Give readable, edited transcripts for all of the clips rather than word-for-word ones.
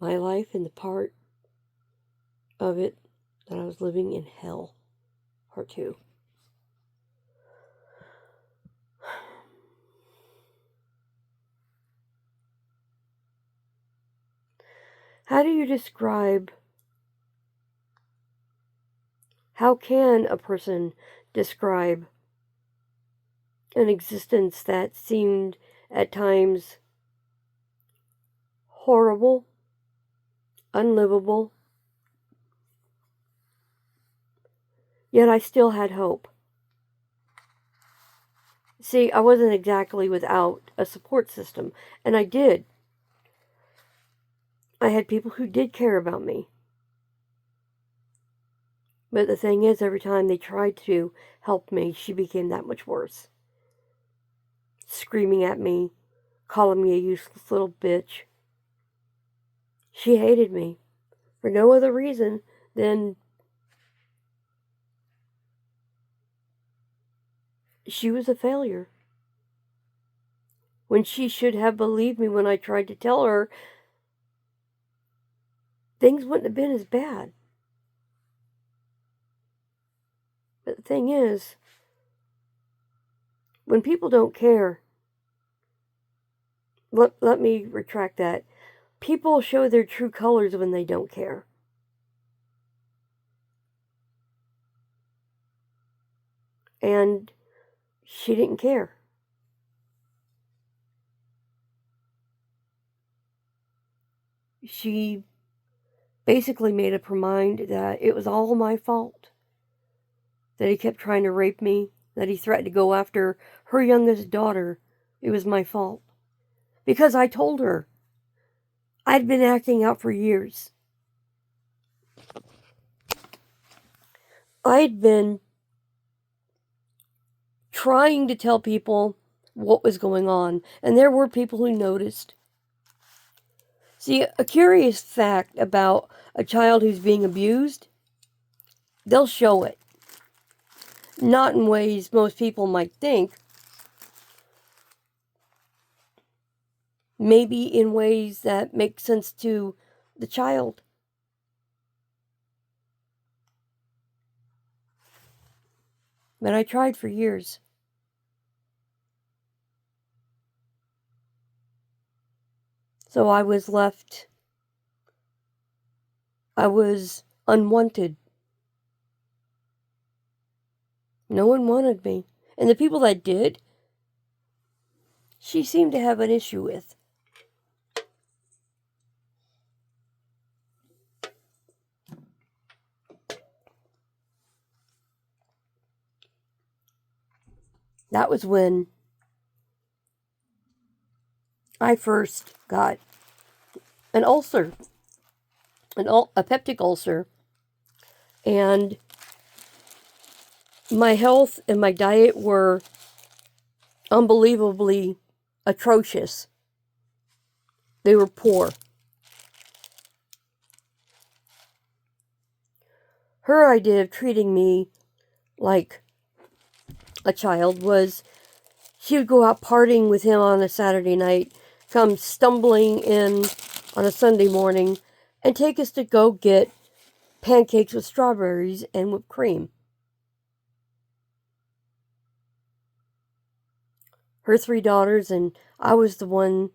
my life and the part of it that I was living in hell, part 2. How do you describe, how can a person describe an existence that seemed at times horrible, unlivable, yet I still had hope? See, I wasn't exactly without a support system, and I did. I had people who did care about me. But the thing is, every time they tried to help me, she became that much worse. Screaming at me, calling me a useless little bitch. She hated me for no other reason than she was a failure. When she should have believed me when I tried to tell her, things wouldn't have been as bad. But the thing is, when people don't care, let me retract that. People show their true colors when they don't care. And she didn't care. She basically made up her mind that it was all my fault. That he kept trying to rape me, that he threatened to go after her youngest daughter. It was my fault. Because I told her. I'd been acting out for years. I'd been trying to tell people what was going on, and there were people who noticed. See, a curious fact about a child who's being abused, they'll show it. Not in ways most people might think. Maybe in ways that make sense to the child. But I tried for years. So I was left. I was unwanted. No one wanted me. And the people that did, she seemed to have an issue with. That was when I first got an ulcer, a peptic ulcer, and my health and my diet were unbelievably atrocious. They were poor. Her idea of treating me like a child was she would go out partying with him on a Saturday night, come stumbling in on a Sunday morning, and take us to go get pancakes with strawberries and whipped cream. Her 3 daughters, and I was the one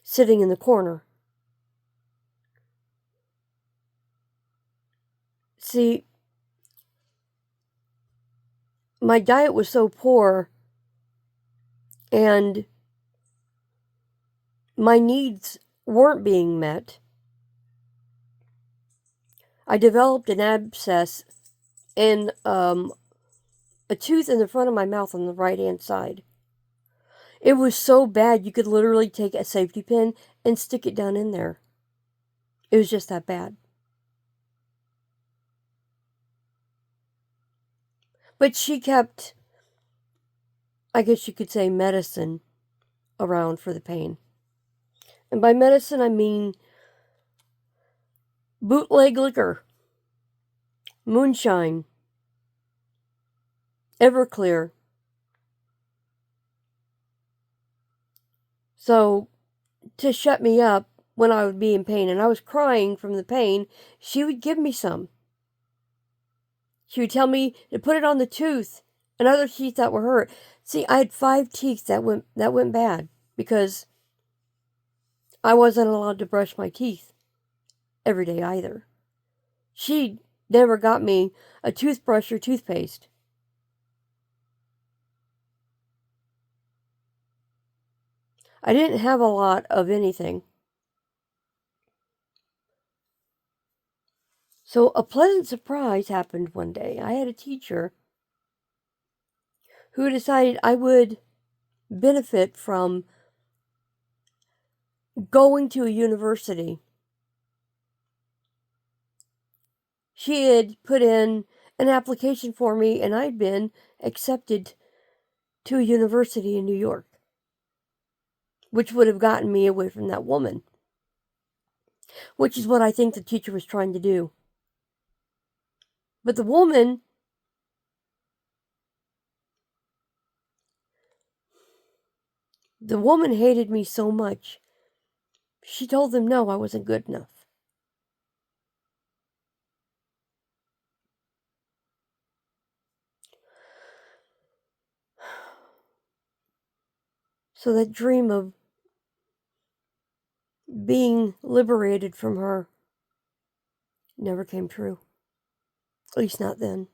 sitting in the corner. See, my diet was so poor, and my needs weren't being met. I developed an abscess in a tooth in the front of my mouth on the right-hand side. It was so bad you could literally take a safety pin and stick it down in there. It was just that bad. But she kept, I guess you could say, medicine around for the pain. And by medicine, I mean bootleg liquor, moonshine, Everclear. So, to shut me up, when I would be in pain and I was crying from the pain, she would give me some. She would tell me to put it on the tooth and other teeth that were hurt. See, I had 5 teeth that went bad because I wasn't allowed to brush my teeth every day either. She never got me a toothbrush or toothpaste. I didn't have a lot of anything. So a pleasant surprise happened one day. I had a teacher who decided I would benefit from going to a university. She had put in an application for me and I'd been accepted to a university in New York, which would have gotten me away from that woman, which is what I think the teacher was trying to do. But the woman hated me so much. She told them no, I wasn't good enough. So that dream of being liberated from her never came true. At least not then.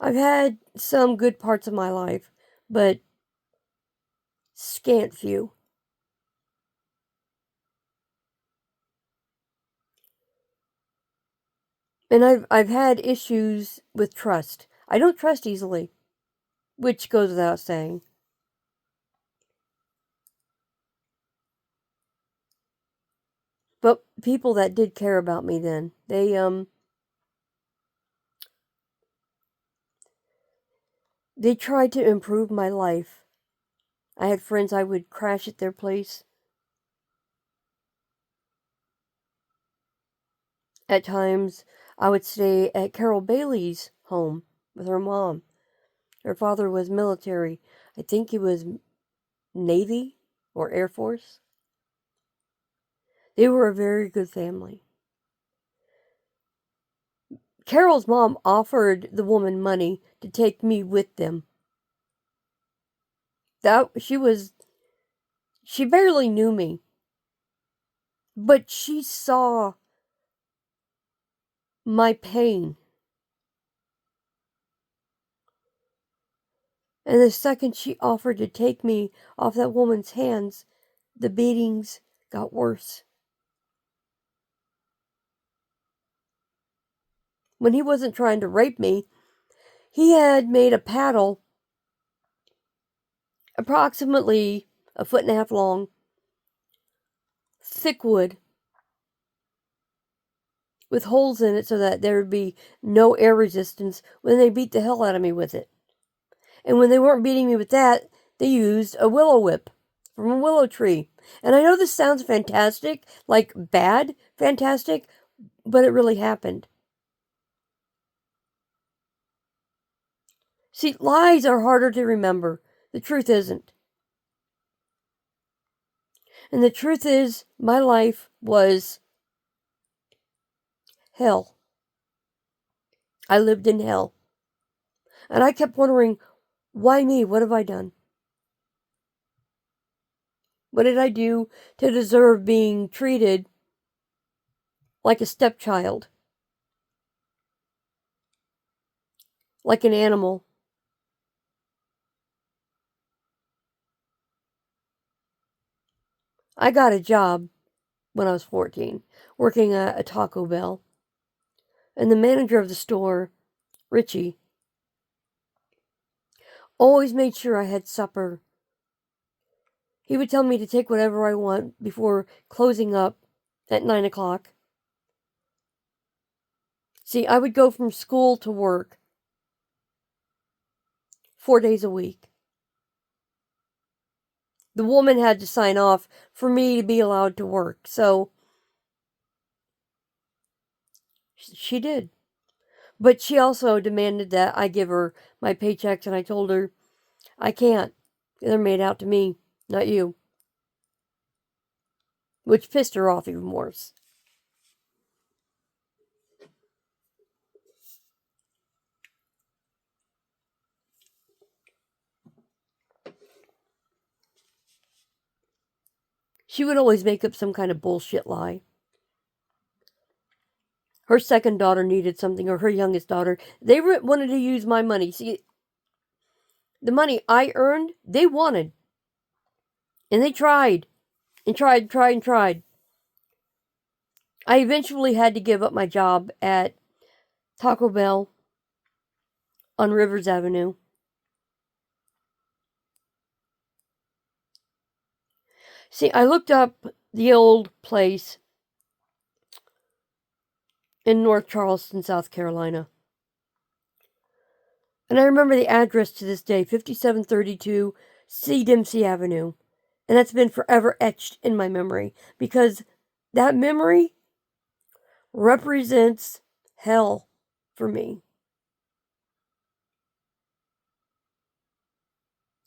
I've had some good parts of my life, but scant few. And I've had issues with trust. I don't trust easily, which goes without saying. But people that did care about me then, they tried to improve my life. I had friends I would crash at their place. At times, I would stay at Carol Bailey's home with her mom. Her father was military. I think he was Navy or Air Force. They were a very good family. Carol's mom offered the woman money to take me with them. She barely knew me, but she saw my pain. And the second she offered to take me off that woman's hands, the beatings got worse. When he wasn't trying to rape me, he had made a paddle approximately 1.5 feet long, thick wood, with holes in it so that there would be no air resistance when they beat the hell out of me with it. And when they weren't beating me with that, they used a willow whip from a willow tree. And I know this sounds fantastic, like bad fantastic, but it really happened. See, lies are harder to remember. The truth isn't. And the truth is, my life was hell. I lived in hell. And I kept wondering, why me? What have I done? What did I do to deserve being treated like a stepchild? Like an animal? I got a job when I was 14, working at a Taco Bell. And the manager of the store, Richie, always made sure I had supper. He would tell me to take whatever I want before closing up at 9 o'clock. See, I would go from school to work 4 days a week. The woman had to sign off for me to be allowed to work, so she did. But she also demanded that I give her my paychecks, and I told her, I can't. They're made out to me, not you. which pissed her off even worse. She would always make up some kind of bullshit lie. Her second daughter needed something, or her youngest daughter. They wanted to use my money. See, the money I earned, they wanted. And they tried. And tried. I eventually had to give up my job at Taco Bell on Rivers Avenue. See, I looked up the old place in North Charleston, South Carolina. And I remember the address to this day, 5732 C. Dempsey Avenue. And that's been forever etched in my memory, because that memory represents hell for me.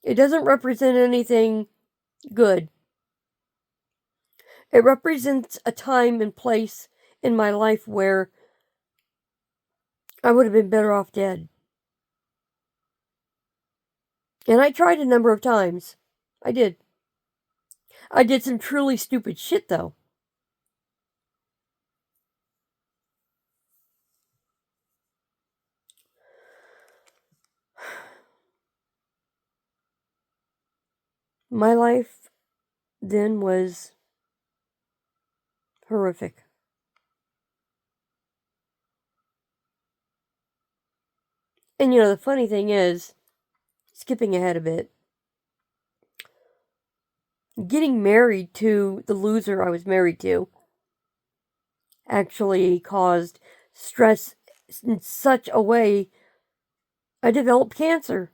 It doesn't represent anything good. It represents a time and place in my life where I would have been better off dead. And I tried a number of times. I did. I did some truly stupid shit, though. My life then was horrific. And the funny thing is, skipping ahead a bit, getting married to the loser I was married to actually caused stress in such a way I developed cancer.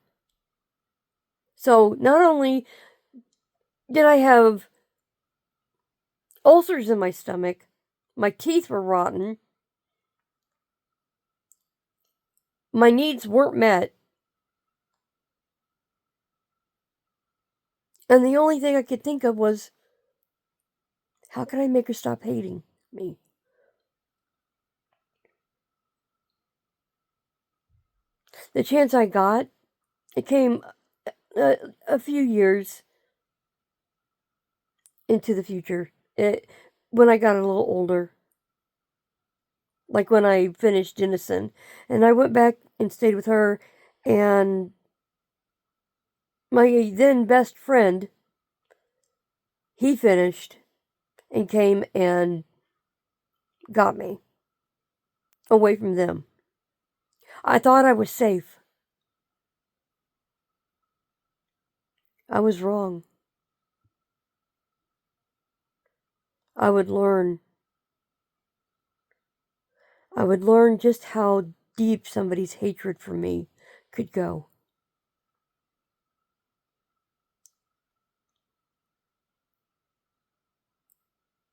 So not only did I have ulcers in my stomach, my teeth were rotten, my needs weren't met, and the only thing I could think of was, how can I make her stop hating me? The chance I got, it came a few years into the future. When I got a little older. Like when I finished Denison. And I went back and stayed with her, and my then best friend, he finished and came and got me away from them. I thought I was safe. I was wrong. I would learn just how deep somebody's hatred for me could go.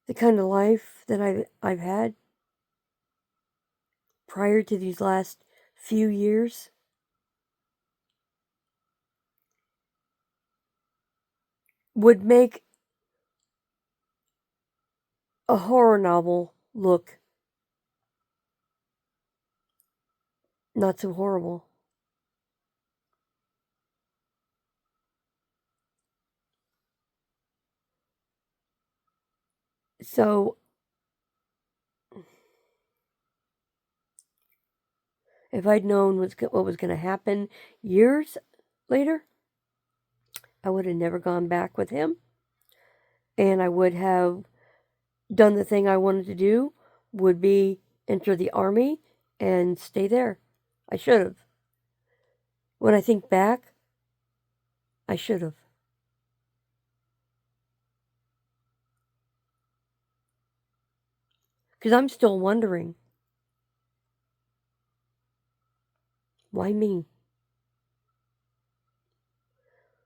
The kind of life that I've had prior to these last few years would make a horror novel look not so horrible. So, if I'd known what was going to happen years later, I would have never gone back with him. And I would have done the thing I wanted to do, would be enter the army and stay there. I should have. When I think back, I should have. Because I'm still wondering, why me?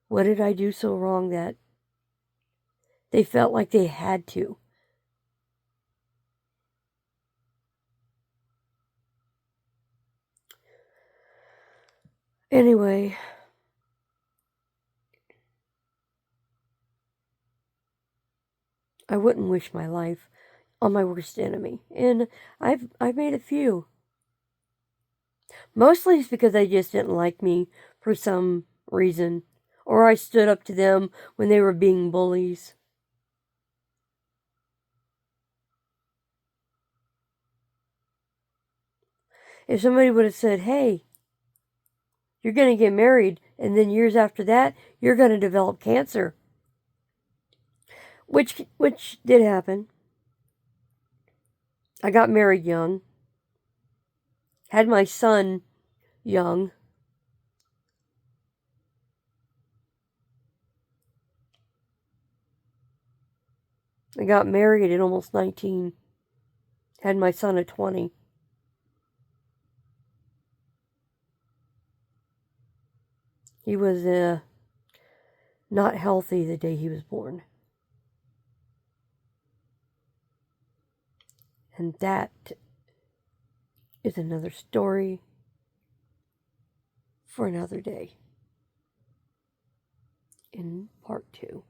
What did I do so wrong that they felt like they had to? Anyway, I wouldn't wish my life on my worst enemy. And I've made a few. Mostly it's because they just didn't like me for some reason. Or I stood up to them when they were being bullies. If somebody would have said, hey, you're going to get married, and then years after that, you're going to develop cancer. Which did happen. I got married young. Had my son young. I got married at almost 19. Had my son at 20. He was not healthy the day he was born. And that is another story for another day in part 2.